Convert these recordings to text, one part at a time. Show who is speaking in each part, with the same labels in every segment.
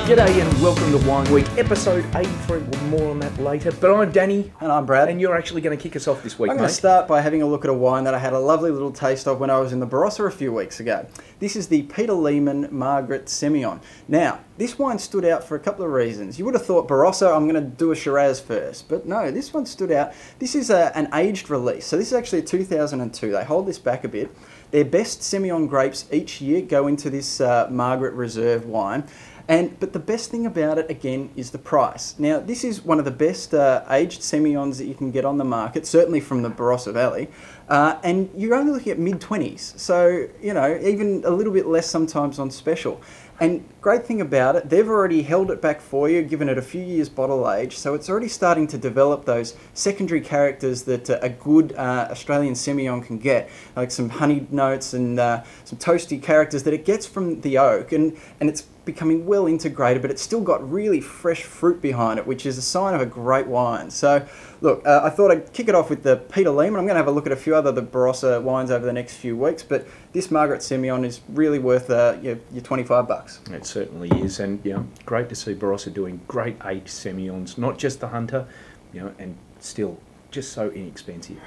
Speaker 1: G'day and welcome to Wine Week, episode 83. Well, more on that later. But I'm Danny.
Speaker 2: And I'm Brad.
Speaker 1: And you're actually going to kick us off this week,
Speaker 2: I'm going to start by having a look at a wine that I had a lovely little taste of when I was in the Barossa a few weeks ago. This is the Peter Lehmann Margaret Semillon. Now, this wine stood out for a couple of reasons. You would have thought Barossa, I'm going to do a Shiraz first. But no, this one stood out. This is an aged release. So this is actually a 2002. They hold this back a bit. Their best Semillon grapes each year go into this Margaret Reserve wine. But the best thing about it, again, is the price. Now, this is one of the best aged Semillons that you can get on the market, certainly from the Barossa Valley. And you're only looking at mid-20s. So, you know, even a little bit less sometimes on special. And great thing about it, they've already held it back for you, given it a few years bottle age. So it's already starting to develop those secondary characters that a good Australian Semillon can get, like some honeyed notes and some toasty characters that it gets from the oak. And it's becoming well integrated, but it's still got really fresh fruit behind it, which is a sign of a great wine. So look, I thought I'd kick it off with the Peter Lehmann. I'm going to have a look at a few other the Barossa wines over the next few weeks, but this Margaret Semillon is really worth your $25.
Speaker 1: It certainly is, and you know, great to see Barossa doing great aged Semillons, not just the Hunter, you know, and still just so inexpensive.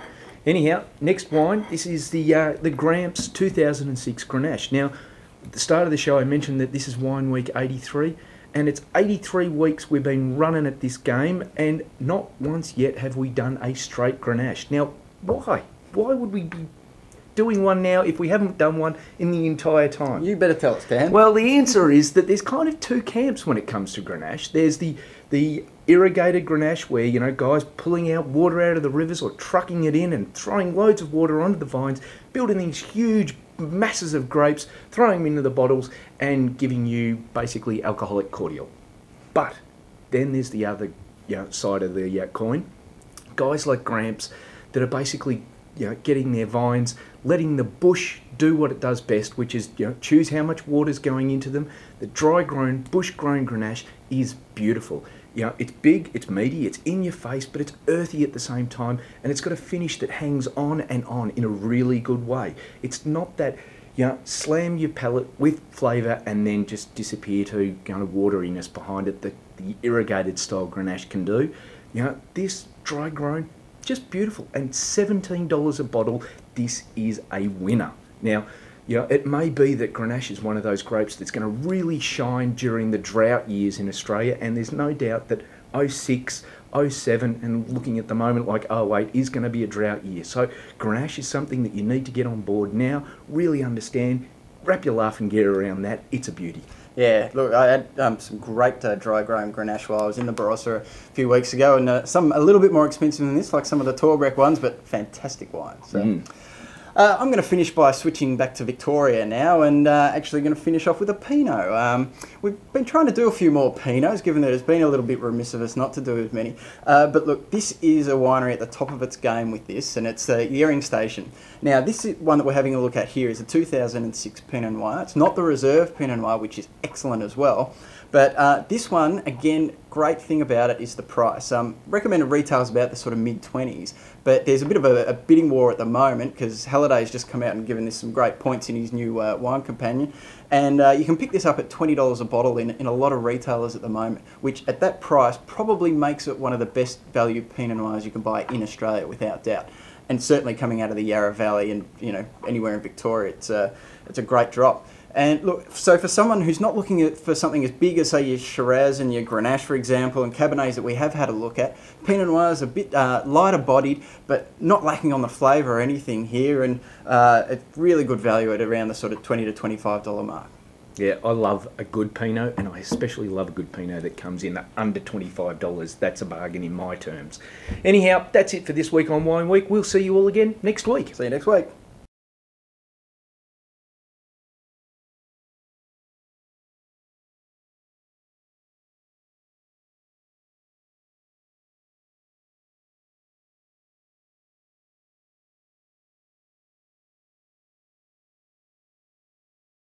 Speaker 1: Anyhow, next wine. This is the Gramps 2006 Grenache. Now, at the start of the show, I mentioned that this is Wine Week 83, and it's 83 weeks we've been running at this game, and not once yet have we done a straight Grenache. Now, why? Why would we be doing one now if we haven't done one in the entire time?
Speaker 2: You better tell us, Dan.
Speaker 1: Well, the answer is that there's kind of two camps when it comes to Grenache. There's the irrigated Grenache where, you know, guys pulling out water out of the rivers or trucking it in and throwing loads of water onto the vines, building these huge masses of grapes, throwing them into the bottles and giving you basically alcoholic cordial. But then there's the other, you know, side of the coin. Guys like Gramps that are basically, you know, getting their vines, letting the bush do what it does best, which is, you know, choose how much water is going into them. The dry-grown, bush-grown Grenache is beautiful. You know, it's big, it's meaty, it's in your face, but it's earthy at the same time, and it's got a finish that hangs on and on in a really good way. It's not that, you know, slam your palate with flavour and then just disappear to kind of wateriness behind it that the irrigated style Grenache can do. You know, this dry-grown, just beautiful, and $17 a bottle. This is a winner. Now, you know, it may be that Grenache is one of those grapes that's going to really shine during the drought years in Australia, and there's no doubt that 06, 07, and looking at the moment like 08 is going to be a drought year. So Grenache is something that you need to get on board now, really understand, wrap your laughing gear around that. It's a beauty.
Speaker 2: Yeah, look, I had some great dry-grown Grenache while I was in the Barossa a few weeks ago, and some a little bit more expensive than this, like some of the Torbreck ones, but fantastic wine. So. I'm going to finish by switching back to Victoria now and actually going to finish off with a Pinot. We've been trying to do a few more Pinots, given that it's been a little bit remiss of us not to do as many. But look, this is a winery at the top of its game with this, and it's Yering Station. Now, this is one that we're having a look at here is a 2006 Pinot Noir. It's not the Reserve Pinot Noir, which is excellent as well. But this one, again, great thing about it is the price. Recommended retail is about the sort of mid-20s, but there's a bit of a bidding war at the moment because Halliday's just come out and given this some great points in his new wine companion. And you can pick this up at $20 a bottle in a lot of retailers at the moment, which at that price probably makes it one of the best value Pinot Noirs you can buy in Australia, without doubt. And certainly coming out of the Yarra Valley and, you know, anywhere in Victoria, it's a great drop. And look, so for someone who's not looking for something as big as, say, your Shiraz and your Grenache, for example, and Cabernets that we have had a look at, Pinot Noir is a bit lighter bodied, but not lacking on the flavour or anything here, and it's really good value at around the sort of $20 to $25 mark.
Speaker 1: Yeah, I love a good Pinot, and I especially love a good Pinot that comes in at under $25. That's a bargain in my terms. Anyhow, that's it for this week on Wine Week. We'll see you all again next week.
Speaker 2: See you next week.